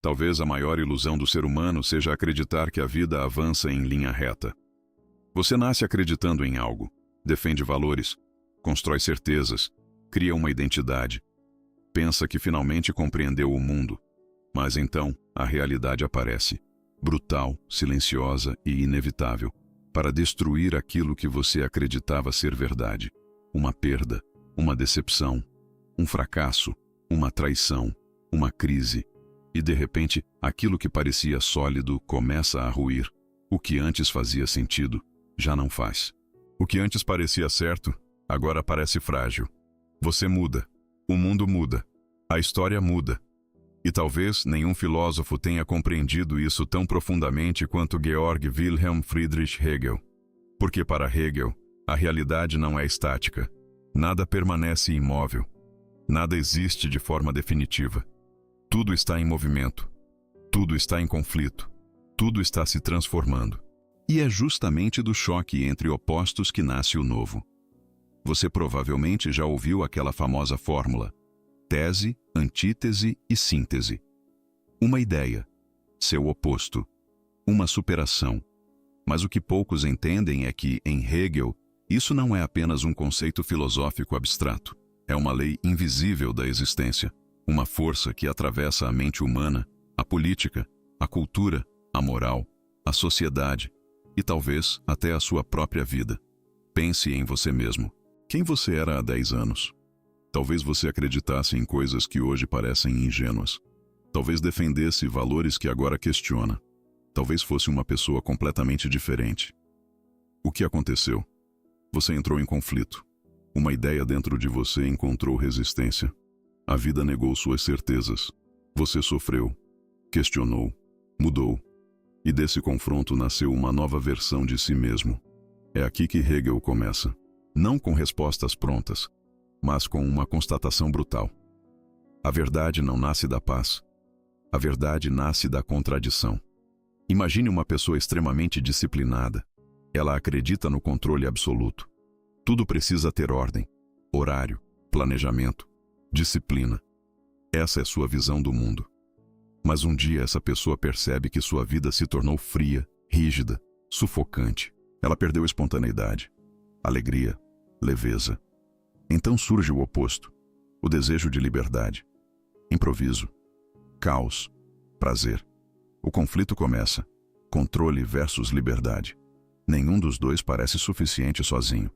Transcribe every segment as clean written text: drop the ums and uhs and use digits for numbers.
Talvez a maior ilusão do ser humano seja acreditar que a vida avança em linha reta. Você nasce acreditando em algo, defende valores, constrói certezas, cria uma identidade, pensa que finalmente compreendeu o mundo, mas então a realidade aparece, brutal, silenciosa e inevitável, para destruir aquilo que você acreditava ser verdade. Uma perda, uma decepção, um fracasso, uma traição, uma crise. E de repente, aquilo que parecia sólido começa a ruir. O que antes fazia sentido, já não faz. O que antes parecia certo, agora parece frágil. Você muda, o mundo muda, a história muda. E talvez nenhum filósofo tenha compreendido isso tão profundamente quanto Georg Wilhelm Friedrich Hegel. Porque para Hegel, a realidade não é estática. Nada permanece imóvel. Nada existe de forma definitiva. Tudo está em movimento. Tudo está em conflito. Tudo está se transformando. E é justamente do choque entre opostos que nasce o novo. Você provavelmente já ouviu aquela famosa fórmula: tese, antítese e síntese. Uma ideia, seu oposto, uma superação. Mas o que poucos entendem é que, em Hegel, isso não é apenas um conceito filosófico abstrato. É uma lei invisível da existência, uma força que atravessa a mente humana, a política, a cultura, a moral, a sociedade e talvez até a sua própria vida. Pense em você mesmo. Quem você era há 10 anos? Talvez você acreditasse em coisas que hoje parecem ingênuas. Talvez defendesse valores que agora questiona. Talvez fosse uma pessoa completamente diferente. O que aconteceu? Você entrou em conflito. Uma ideia dentro de você encontrou resistência. A vida negou suas certezas. Você sofreu, questionou, mudou. E desse confronto nasceu uma nova versão de si mesmo. É aqui que Hegel começa. Não com respostas prontas, mas com uma constatação brutal. A verdade não nasce da paz. A verdade nasce da contradição. Imagine uma pessoa extremamente disciplinada. Ela acredita no controle absoluto. Tudo precisa ter ordem, horário, planejamento, disciplina. Essa é sua visão do mundo. Mas um dia essa pessoa percebe que sua vida se tornou fria, rígida, sufocante. Ela perdeu espontaneidade, alegria, leveza. Então surge o oposto, o desejo de liberdade, improviso, caos, prazer. O conflito começa, controle versus liberdade. Nenhum dos dois parece suficiente sozinho.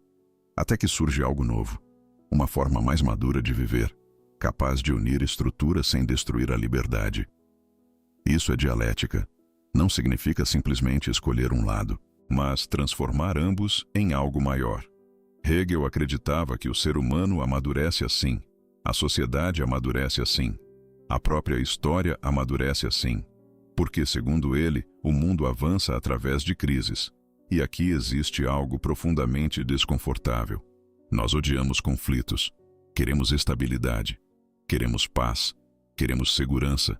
Até que surge algo novo, uma forma mais madura de viver, capaz de unir estruturas sem destruir a liberdade. Isso é dialética. Não significa simplesmente escolher um lado, mas transformar ambos em algo maior. Hegel acreditava que o ser humano amadurece assim, a sociedade amadurece assim, a própria história amadurece assim, porque, segundo ele, o mundo avança através de crises. E aqui existe algo profundamente desconfortável. Nós odiamos conflitos, queremos estabilidade, queremos paz, queremos segurança,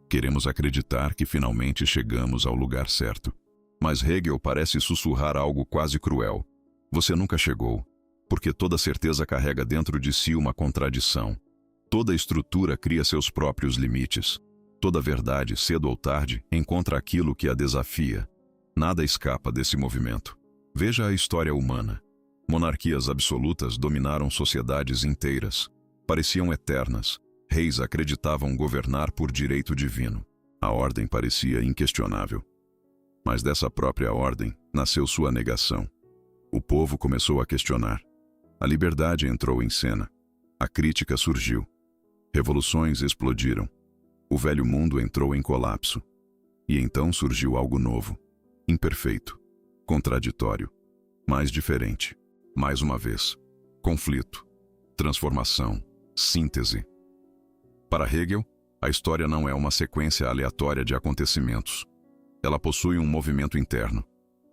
queremos acreditar que finalmente chegamos ao lugar certo. Mas Hegel parece sussurrar algo quase cruel. Você nunca chegou, porque toda certeza carrega dentro de si uma contradição. Toda estrutura cria seus próprios limites. Toda verdade, cedo ou tarde, encontra aquilo que a desafia. Nada escapa desse movimento. Veja a história humana. Monarquias absolutas dominaram sociedades inteiras. Pareciam eternas. Reis acreditavam governar por direito divino. A ordem parecia inquestionável. Mas dessa própria ordem nasceu sua negação. O povo começou a questionar. A liberdade entrou em cena. A crítica surgiu. Revoluções explodiram. O velho mundo entrou em colapso. E então surgiu algo novo, imperfeito, contraditório, mais diferente. Mais uma vez, conflito, transformação, síntese. Para Hegel, a história não é uma sequência aleatória de acontecimentos. Ela possui um movimento interno,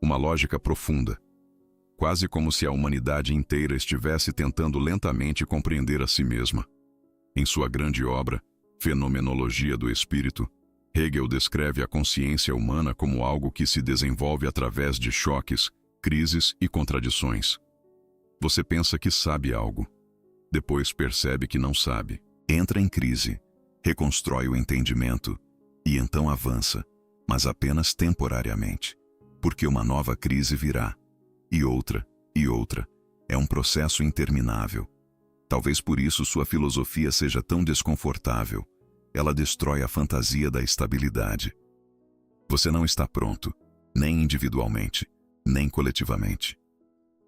uma lógica profunda, quase como se a humanidade inteira estivesse tentando lentamente compreender a si mesma. Em sua grande obra, Fenomenologia do Espírito, Hegel descreve a consciência humana como algo que se desenvolve através de choques, crises e contradições. Você pensa que sabe algo, depois percebe que não sabe, entra em crise, reconstrói o entendimento, E então avança, mas apenas temporariamente, porque uma nova crise virá, e outra, e outra. É um processo interminável. Talvez por isso sua filosofia seja tão desconfortável. Ela destrói a fantasia da estabilidade. Você não está pronto, nem individualmente, nem coletivamente.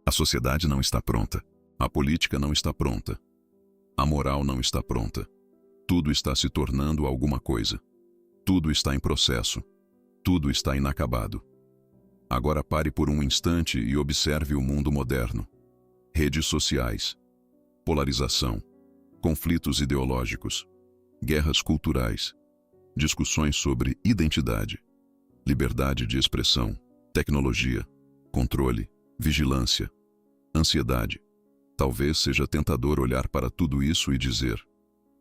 A sociedade não está pronta. A política não está pronta. A moral não está pronta. Tudo está se tornando alguma coisa. Tudo está em processo. Tudo está inacabado. Agora pare por um instante e observe o mundo moderno. Redes sociais, polarização, conflitos ideológicos, guerras culturais, discussões sobre identidade, liberdade de expressão, tecnologia, controle, vigilância, ansiedade. Talvez seja tentador olhar para tudo isso e dizer: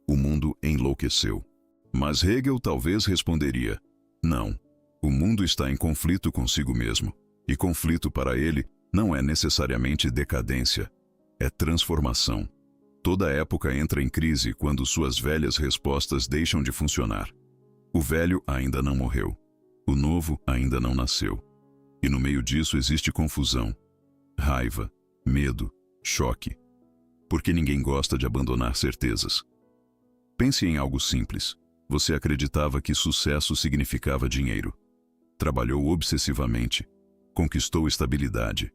o mundo enlouqueceu. Mas Hegel talvez responderia: não, o mundo está em conflito consigo mesmo, e conflito para ele não é necessariamente decadência, é transformação. Toda época entra em crise quando suas velhas respostas deixam de funcionar. O velho ainda não morreu, o novo ainda não nasceu. E no meio disso existe confusão, raiva, medo, choque. Porque ninguém gosta de abandonar certezas. Pense em algo simples. Você acreditava que sucesso significava dinheiro. Trabalhou obsessivamente. Conquistou estabilidade.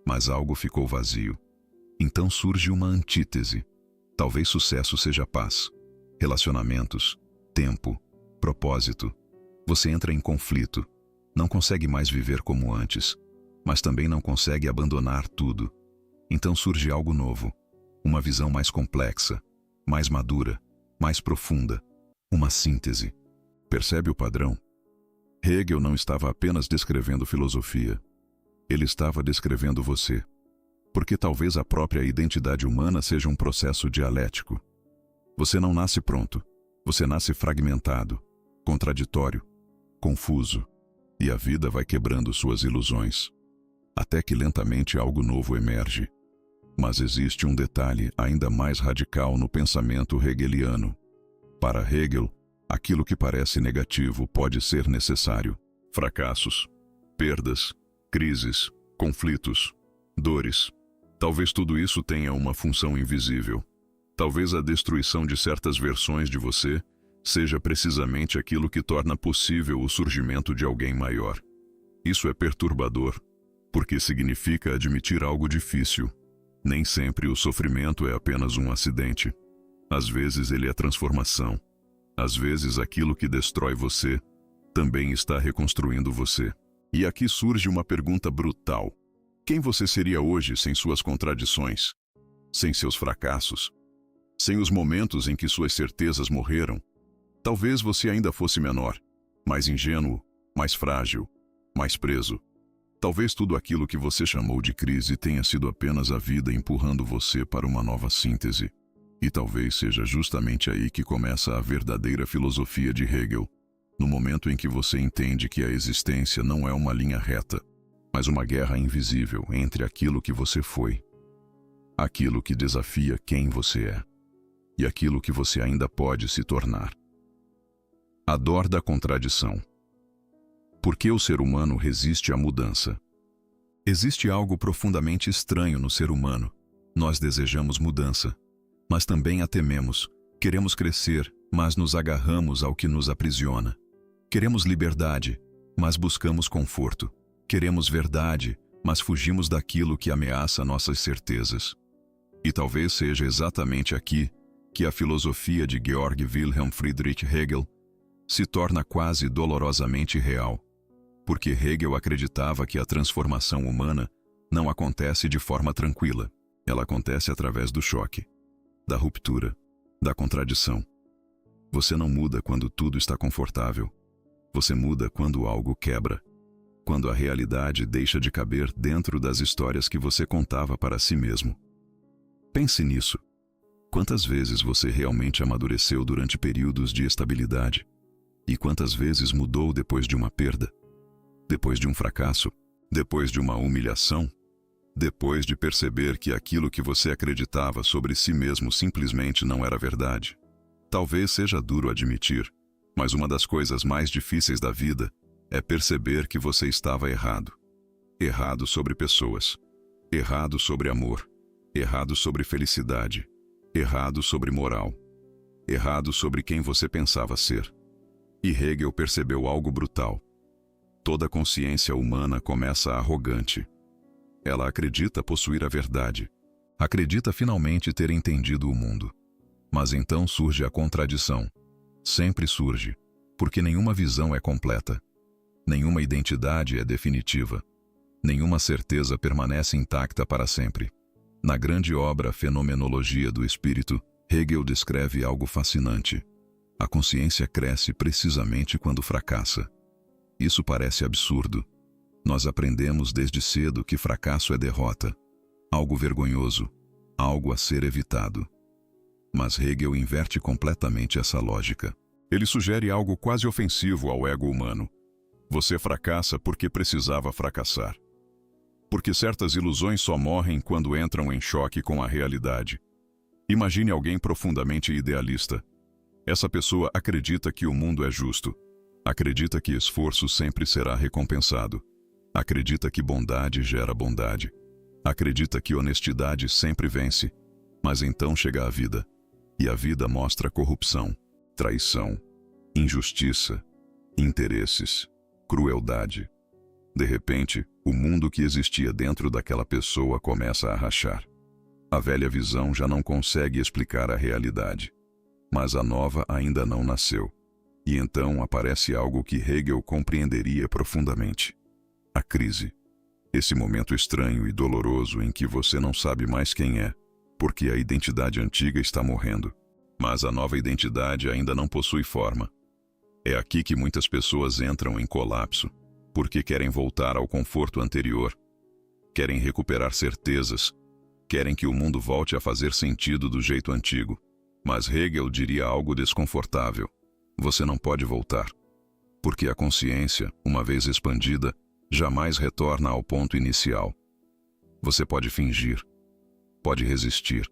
Mas algo ficou vazio. Então surge uma antítese. Talvez sucesso seja paz, relacionamentos, tempo, propósito. Você entra em conflito. Não consegue mais viver como antes, mas também não consegue abandonar tudo. Então surge algo novo. Uma visão mais complexa, mais madura, mais profunda. Uma síntese. Percebe o padrão? Hegel não estava apenas descrevendo filosofia. Ele estava descrevendo você. Porque talvez a própria identidade humana seja um processo dialético. Você não nasce pronto. Você nasce fragmentado, contraditório, confuso. E a vida vai quebrando suas ilusões. Até que lentamente algo novo emerge. Mas existe um detalhe ainda mais radical no pensamento hegeliano. Para Hegel, aquilo que parece negativo pode ser necessário. Fracassos, perdas, crises, conflitos, dores. Talvez tudo isso tenha uma função invisível. Talvez a destruição de certas versões de você seja precisamente aquilo que torna possível o surgimento de alguém maior. Isso é perturbador, porque significa admitir algo difícil. Nem sempre o sofrimento é apenas um acidente. Às vezes ele é transformação. Às vezes aquilo que destrói você também está reconstruindo você. E aqui surge uma pergunta brutal. Quem você seria hoje sem suas contradições? Sem seus fracassos? Sem os momentos em que suas certezas morreram? Talvez você ainda fosse menor, mais ingênuo, mais frágil, mais preso. Talvez tudo aquilo que você chamou de crise tenha sido apenas a vida empurrando você para uma nova síntese. E talvez seja justamente aí que começa a verdadeira filosofia de Hegel, no momento em que você entende que a existência não é uma linha reta, mas uma guerra invisível entre aquilo que você foi, aquilo que desafia quem você é, e aquilo que você ainda pode se tornar. A dor da contradição. Por que o ser humano resiste à mudança? Existe algo profundamente estranho no ser humano. Nós desejamos mudança, mas também a tememos. Queremos crescer, mas nos agarramos ao que nos aprisiona. Queremos liberdade, mas buscamos conforto. Queremos verdade, mas fugimos daquilo que ameaça nossas certezas. E talvez seja exatamente aqui que a filosofia de Georg Wilhelm Friedrich Hegel se torna quase dolorosamente real. Porque Hegel acreditava que a transformação humana não acontece de forma tranquila. Ela acontece através do choque, da ruptura, da contradição. Você não muda quando tudo está confortável. Você muda quando algo quebra. Quando a realidade deixa de caber dentro das histórias que você contava para si mesmo. Pense nisso. Quantas vezes você realmente amadureceu durante períodos de estabilidade? E quantas vezes mudou depois de uma perda? Depois de um fracasso? Depois de uma humilhação? Depois de perceber que aquilo que você acreditava sobre si mesmo simplesmente não era verdade? Talvez seja duro admitir, Mas uma das coisas mais difíceis da vida é perceber que você estava errado. Errado sobre pessoas. Errado sobre amor. Errado sobre felicidade. Errado sobre moral. Errado sobre quem você pensava ser. E Hegel percebeu algo brutal. Toda consciência humana começa arrogante. Ela acredita possuir a verdade. Acredita finalmente ter entendido o mundo. Mas então surge a contradição. Sempre surge, porque nenhuma visão é completa. Nenhuma identidade é definitiva. Nenhuma certeza permanece intacta para sempre. Na grande obra Fenomenologia do Espírito, Hegel descreve algo fascinante. A consciência cresce precisamente quando fracassa. Isso parece absurdo. Nós aprendemos desde cedo que fracasso é derrota, algo vergonhoso, algo a ser evitado. Mas Hegel inverte completamente essa lógica. Ele sugere algo quase ofensivo ao ego humano. Você fracassa porque precisava fracassar. Porque certas ilusões só morrem quando entram em choque com a realidade. Imagine alguém profundamente idealista. Essa pessoa acredita que o mundo é justo. Acredita que esforço sempre será recompensado. Acredita que bondade gera bondade. Acredita que honestidade sempre vence. Mas então chega a vida. E a vida mostra corrupção, traição, injustiça, interesses, crueldade. De repente, o mundo que existia dentro daquela pessoa começa a rachar. A velha visão já não consegue explicar a realidade. Mas a nova ainda não nasceu. E então aparece algo que Hegel compreenderia profundamente. A crise. Esse momento estranho e doloroso em que você não sabe mais quem é, porque a identidade antiga está morrendo. Mas a nova identidade ainda não possui forma. É aqui que muitas pessoas entram em colapso, porque querem voltar ao conforto anterior, querem recuperar certezas, querem que o mundo volte a fazer sentido do jeito antigo. Mas Hegel diria algo desconfortável. Você não pode voltar, porque a consciência, uma vez expandida, jamais retorna ao ponto inicial. Você pode fingir, pode resistir,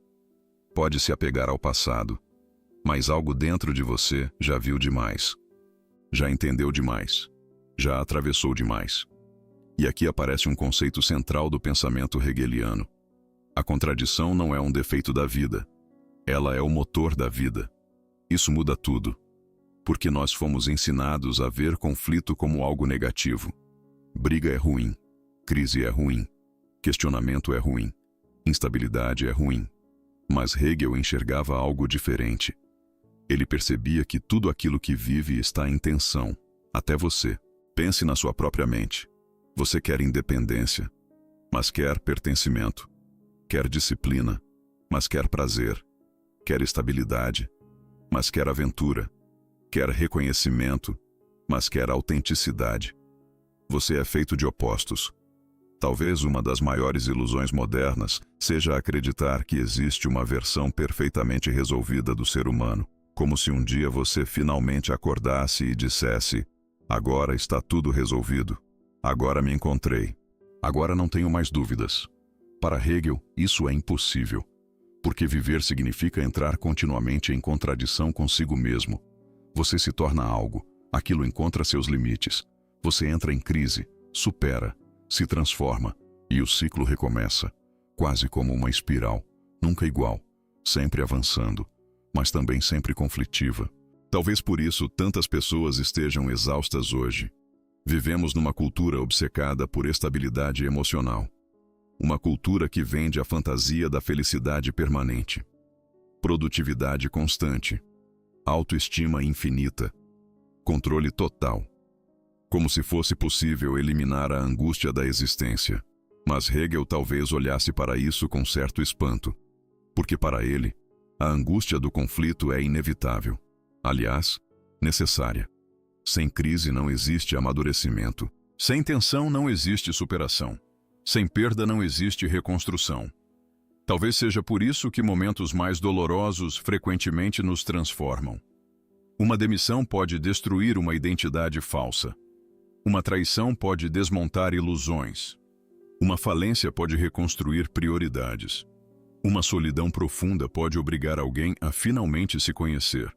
pode se apegar ao passado, mas algo dentro de você já viu demais, já entendeu demais, já atravessou demais. E aqui aparece um conceito central do pensamento hegeliano. A contradição não é um defeito da vida, ela é o motor da vida. Isso muda tudo, porque nós fomos ensinados a ver conflito como algo negativo. Briga é ruim, crise é ruim, questionamento é ruim, instabilidade é ruim. Mas Hegel enxergava algo diferente. Ele percebia que tudo aquilo que vive está em tensão, até você. Pense na sua própria mente. Você quer independência, mas quer pertencimento. Quer disciplina, mas quer prazer. Quer estabilidade, mas quer aventura. Quer reconhecimento, mas quer autenticidade. Você é feito de opostos. Talvez uma das maiores ilusões modernas seja acreditar que existe uma versão perfeitamente resolvida do ser humano, como se um dia você finalmente acordasse e dissesse: agora está tudo resolvido. Agora me encontrei. Agora não tenho mais dúvidas. Para Hegel, isso é impossível, porque viver significa entrar continuamente em contradição consigo mesmo. Você se torna algo, aquilo encontra seus limites. Você entra em crise, supera, se transforma, e o ciclo recomeça, quase como uma espiral, nunca igual, sempre avançando, mas também sempre conflitiva. Talvez por isso tantas pessoas estejam exaustas hoje. Vivemos numa cultura obcecada por estabilidade emocional. Uma cultura que vende a fantasia da felicidade permanente, produtividade constante, autoestima infinita, controle total. Como se fosse possível eliminar a angústia da existência. Mas Hegel talvez olhasse para isso com certo espanto, porque para ele, a angústia do conflito é inevitável. Aliás, necessária. Sem crise não existe amadurecimento. Sem tensão não existe superação. Sem perda não existe reconstrução. Talvez seja por isso que momentos mais dolorosos frequentemente nos transformam. Uma demissão pode destruir uma identidade falsa. Uma traição pode desmontar ilusões. Uma falência pode reconstruir prioridades. Uma solidão profunda pode obrigar alguém a finalmente se conhecer.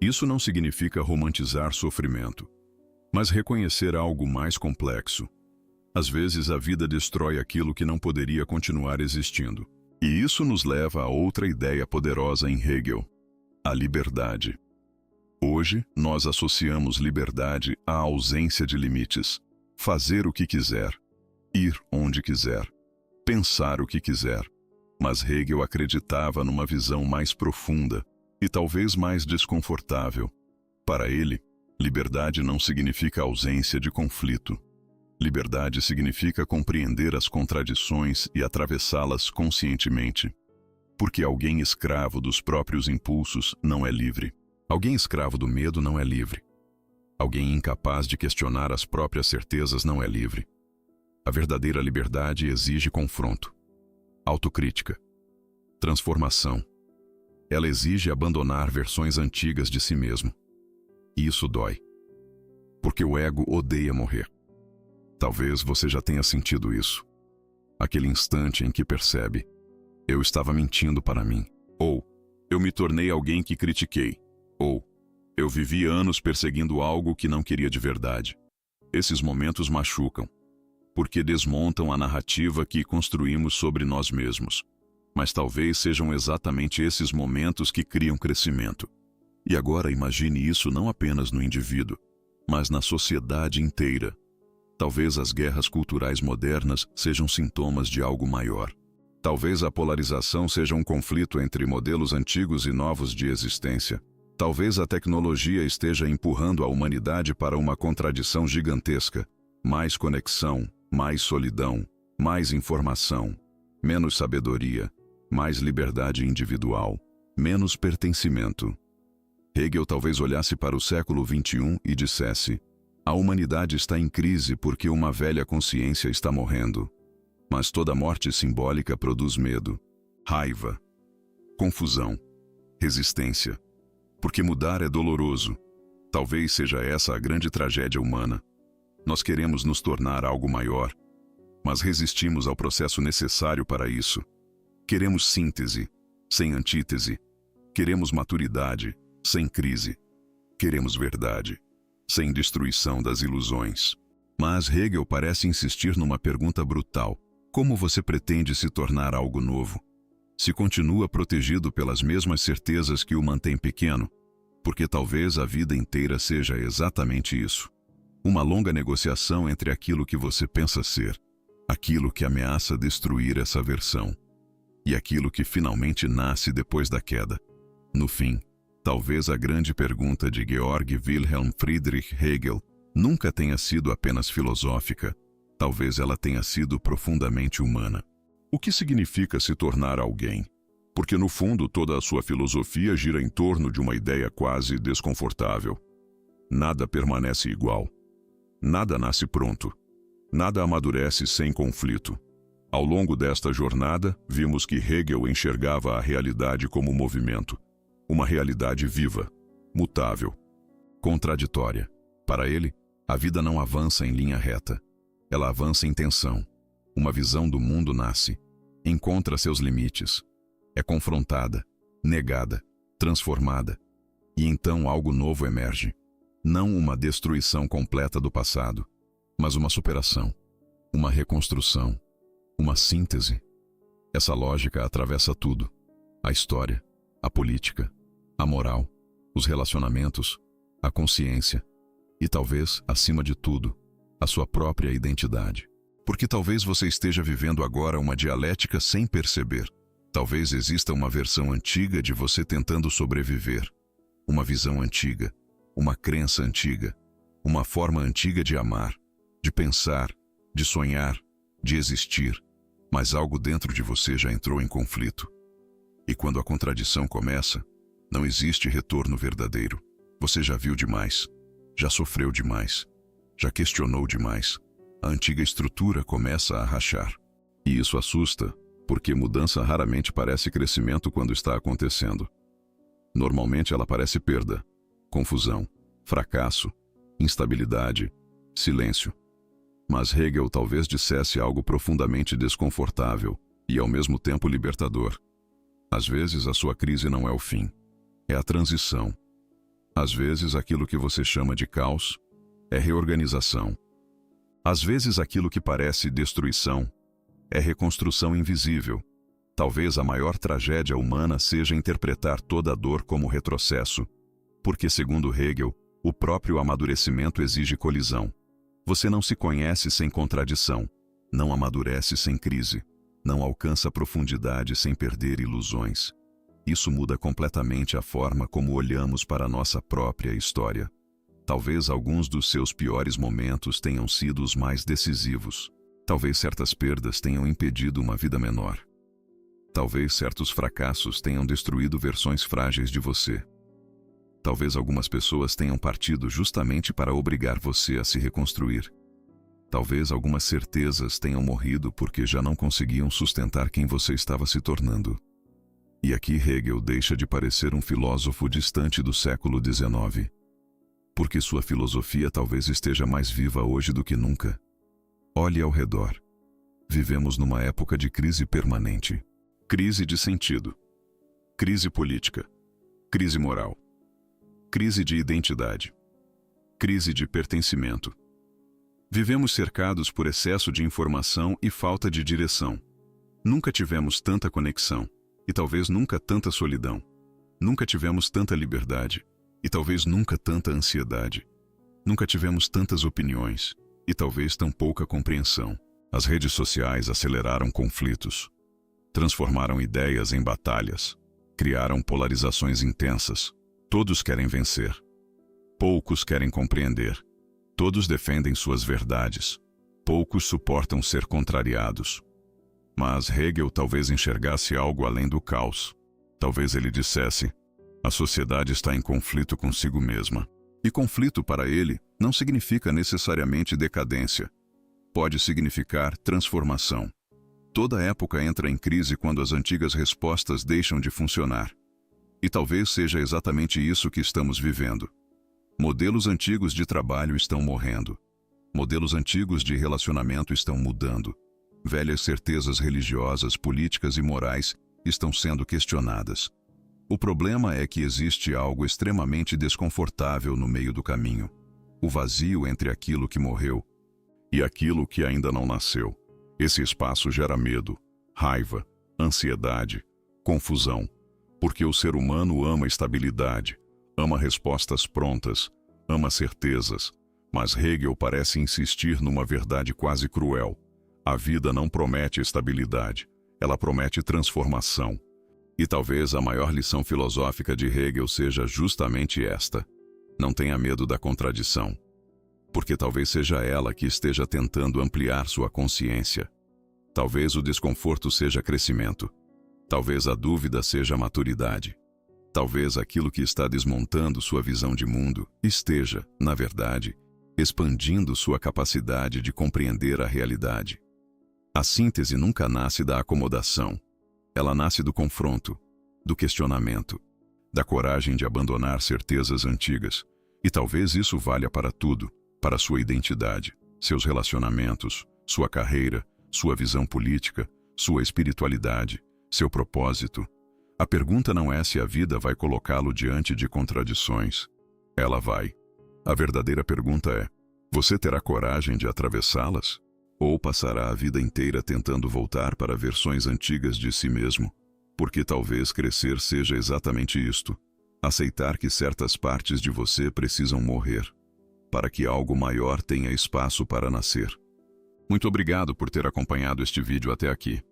Isso não significa romantizar sofrimento, mas reconhecer algo mais complexo. Às vezes a vida destrói aquilo que não poderia continuar existindo. E isso nos leva a outra ideia poderosa em Hegel: a liberdade. Hoje, nós associamos liberdade à ausência de limites. Fazer o que quiser, ir onde quiser, pensar o que quiser. Mas Hegel acreditava numa visão mais profunda e talvez mais desconfortável. Para ele, liberdade não significa ausência de conflito. Liberdade significa compreender as contradições e atravessá-las conscientemente. Porque alguém escravo dos próprios impulsos não é livre. Alguém escravo do medo não é livre. Alguém incapaz de questionar as próprias certezas não é livre. A verdadeira liberdade exige confronto, autocrítica, transformação. Ela exige abandonar versões antigas de si mesmo. E isso dói. Porque o ego odeia morrer. Talvez você já tenha sentido isso. Aquele instante em que percebe: eu estava mentindo para mim. Ou, eu me tornei alguém que critiquei. Ou, eu vivi anos perseguindo algo que não queria de verdade. Esses momentos machucam, porque desmontam a narrativa que construímos sobre nós mesmos. Mas talvez sejam exatamente esses momentos que criam crescimento. E agora imagine isso não apenas no indivíduo, mas na sociedade inteira. Talvez as guerras culturais modernas sejam sintomas de algo maior. Talvez a polarização seja um conflito entre modelos antigos e novos de existência. Talvez a tecnologia esteja empurrando a humanidade para uma contradição gigantesca. Mais conexão, mais solidão, mais informação, menos sabedoria, mais liberdade individual, menos pertencimento. Hegel talvez olhasse para o século XXI e dissesse: a humanidade está em crise porque uma velha consciência está morrendo. Mas toda morte simbólica produz medo, raiva, confusão, resistência. Porque mudar é doloroso. Talvez seja essa a grande tragédia humana. Nós queremos nos tornar algo maior, mas resistimos ao processo necessário para isso. Queremos síntese, sem antítese. Queremos maturidade, sem crise. Queremos verdade, sem destruição das ilusões. Mas Hegel parece insistir numa pergunta brutal: como você pretende se tornar algo novo? Se continua protegido pelas mesmas certezas que o mantêm pequeno? Porque talvez a vida inteira seja exatamente isso. Uma longa negociação entre aquilo que você pensa ser, aquilo que ameaça destruir essa versão, e aquilo que finalmente nasce depois da queda. No fim, talvez a grande pergunta de Georg Wilhelm Friedrich Hegel nunca tenha sido apenas filosófica. Talvez ela tenha sido profundamente humana. O que significa se tornar alguém? Porque no fundo toda a sua filosofia gira em torno de uma ideia quase desconfortável. Nada permanece igual. Nada nasce pronto. Nada amadurece sem conflito. Ao longo desta jornada, vimos que Hegel enxergava a realidade como movimento. Uma realidade viva, mutável, contraditória. Para ele, a vida não avança em linha reta. Ela avança em tensão. Uma visão do mundo nasce, encontra seus limites, é confrontada, negada, transformada, e então algo novo emerge. Não uma destruição completa do passado, mas uma superação, uma reconstrução, uma síntese. Essa lógica atravessa tudo: a história, a política, a moral, os relacionamentos, a consciência e talvez, acima de tudo, a sua própria identidade. Porque talvez você esteja vivendo agora uma dialética sem perceber. Talvez exista uma versão antiga de você tentando sobreviver. Uma visão antiga, uma crença antiga, uma forma antiga de amar, de pensar, de sonhar, de existir. Mas algo dentro de você já entrou em conflito. E quando a contradição começa, não existe retorno verdadeiro. Você já viu demais, já sofreu demais, já questionou demais. A antiga estrutura começa a rachar. E isso assusta, porque mudança raramente parece crescimento quando está acontecendo. Normalmente ela parece perda, confusão, fracasso, instabilidade, silêncio. Mas Hegel talvez dissesse algo profundamente desconfortável e ao mesmo tempo libertador. Às vezes a sua crise não é o fim, é a transição. Às vezes, aquilo que você chama de caos é reorganização. Às vezes, aquilo que parece destruição é reconstrução invisível. Talvez a maior tragédia humana seja interpretar toda a dor como retrocesso, porque, segundo Hegel, o próprio amadurecimento exige colisão. Você não se conhece sem contradição, não amadurece sem crise, não alcança profundidade sem perder ilusões. Isso muda completamente a forma como olhamos para a nossa própria história. Talvez alguns dos seus piores momentos tenham sido os mais decisivos. Talvez certas perdas tenham impedido uma vida menor. Talvez certos fracassos tenham destruído versões frágeis de você. Talvez algumas pessoas tenham partido justamente para obrigar você a se reconstruir. Talvez algumas certezas tenham morrido porque já não conseguiam sustentar quem você estava se tornando. E aqui Hegel deixa de parecer um filósofo distante do século XIX. Porque sua filosofia talvez esteja mais viva hoje do que nunca. Olhe ao redor. Vivemos numa época de crise permanente. Crise de sentido. Crise política. Crise moral. Crise de identidade. Crise de pertencimento. Vivemos cercados por excesso de informação e falta de direção. Nunca tivemos tanta conexão, e talvez nunca tanta solidão. Nunca tivemos tanta liberdade, e talvez nunca tanta ansiedade. Nunca tivemos tantas opiniões, e talvez tão pouca compreensão. As redes sociais aceleraram conflitos, transformaram ideias em batalhas, criaram polarizações intensas. Todos querem vencer. Poucos querem compreender. Todos defendem suas verdades. Poucos suportam ser contrariados. Mas Hegel talvez enxergasse algo além do caos. Talvez ele dissesse: a sociedade está em conflito consigo mesma. E conflito para ele não significa necessariamente decadência. Pode significar transformação. Toda época entra em crise quando as antigas respostas deixam de funcionar. E talvez seja exatamente isso que estamos vivendo. Modelos antigos de trabalho estão morrendo. Modelos antigos de relacionamento estão mudando. Velhas certezas religiosas, políticas e morais estão sendo questionadas. O problema é que existe algo extremamente desconfortável no meio do caminho. O vazio entre aquilo que morreu e aquilo que ainda não nasceu. Esse espaço gera medo, raiva, ansiedade, confusão. Porque o ser humano ama estabilidade, ama respostas prontas, ama certezas. Mas Hegel parece insistir numa verdade quase cruel. A vida não promete estabilidade, ela promete transformação. E talvez a maior lição filosófica de Hegel seja justamente esta: não tenha medo da contradição. Porque talvez seja ela que esteja tentando ampliar sua consciência. Talvez o desconforto seja crescimento. Talvez a dúvida seja maturidade. Talvez aquilo que está desmontando sua visão de mundo esteja, na verdade, expandindo sua capacidade de compreender a realidade. A síntese nunca nasce da acomodação. Ela nasce do confronto, do questionamento, da coragem de abandonar certezas antigas. E talvez isso valha para tudo, para sua identidade, seus relacionamentos, sua carreira, sua visão política, sua espiritualidade, seu propósito. A pergunta não é se a vida vai colocá-lo diante de contradições. Ela vai. A verdadeira pergunta é: você terá coragem de atravessá-las? Ou passará a vida inteira tentando voltar para versões antigas de si mesmo? Porque talvez crescer seja exatamente isto: aceitar que certas partes de você precisam morrer, para que algo maior tenha espaço para nascer. Muito obrigado por ter acompanhado este vídeo até aqui.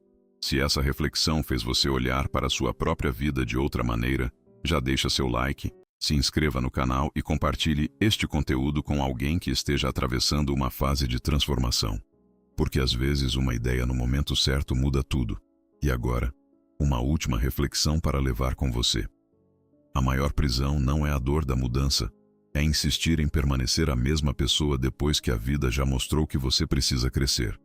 Se essa reflexão fez você olhar para a sua própria vida de outra maneira, já deixa seu like, se inscreva no canal e compartilhe este conteúdo com alguém que esteja atravessando uma fase de transformação. Porque às vezes uma ideia no momento certo muda tudo. E agora, uma última reflexão para levar com você. A maior prisão não é a dor da mudança, é insistir em permanecer a mesma pessoa depois que a vida já mostrou que você precisa crescer.